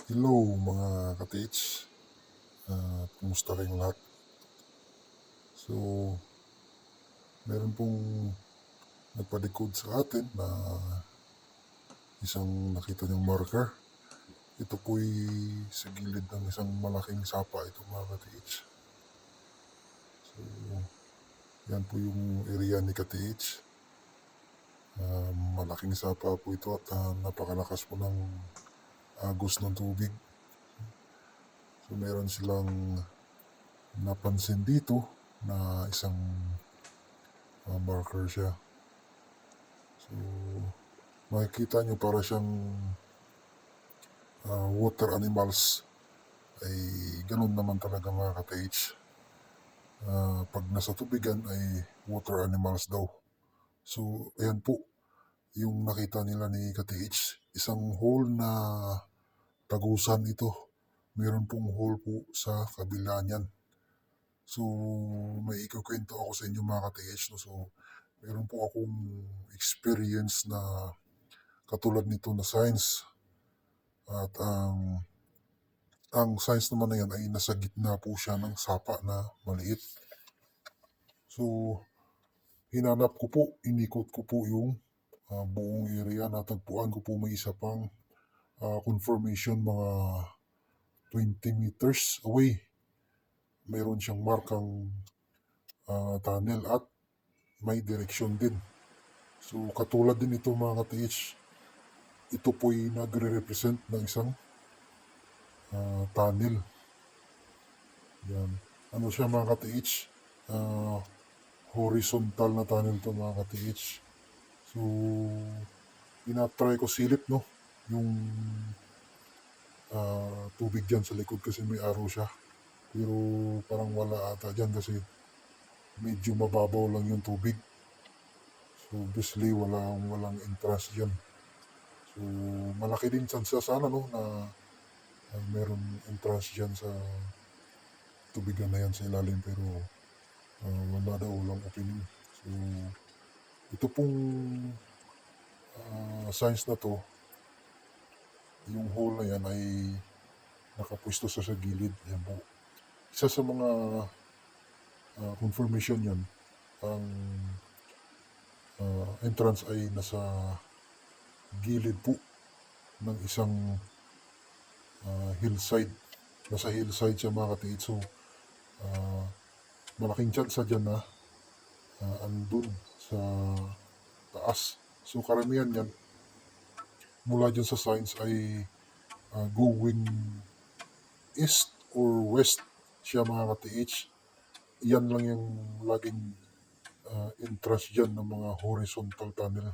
Hello mga ka-TH, kumusta kayong lahat? So, meron pong nagpadikod sa atin na isang nakita niyang marker. Ito po'y sa gilid ng isang malaking sapa ito mga ka-TH. So, yan po yung area ni ka-TH. Malaking sapa po ito at napakalakas po ng agos ng tubig. So, meron silang napansin dito na isang marker siya. So, makikita nyo para siyang water animals. Ay ganun naman talaga mga ka-TH. Pag nasa tubigan ay water animals daw. So, ayan po yung nakita nila ni ka-TH. Isang hole na tagusan ito. Meron pong hole po sa kabila niyan. So, may ikukwento ako sa inyo mga ka-TH. No? So, meron po akong experience na katulad nito na science. At ang science naman na yan ay nasa gitna po siya ng sapa na maliit. So, hinanap ko po, inikot ko po yung buong area. Natagpuan ko po may isa pang confirmation mga 20 meters away. Mayroon siyang markang tunnel at may direksyon din. So, katulad din ito mga ka-TH, ito po'y nagre-represent ng isang tunnel. Yan. Ano siya mga ka-TH? Horizontal na tunnel to mga ka-TH. So, tinatry ko silip, no? Yung tubig dyan sa likod kasi may araw siya. Pero parang wala ata dyan kasi medyo mababaw lang yung tubig. So, obviously, walang entrance dyan. So, malaki din chance sana, no, na meron entrance dyan sa tubigan na yan sa ilalim pero wala daw, walang opening. So, ito pong science na to, yung hole na yan ay nakapwesto sa gilid. Yan po. Isa sa mga confirmation yan, ang entrance ay nasa gilid po ng isang hillside. Nasa hillside siya mga ka-TH. So, malaking chance dyan na andun sa taas. So, karamihan yan mula dyan sa signs ay going east or west siya mga ka-TH. Yan lang yung laging entrance dyan ng mga horizontal tunnel.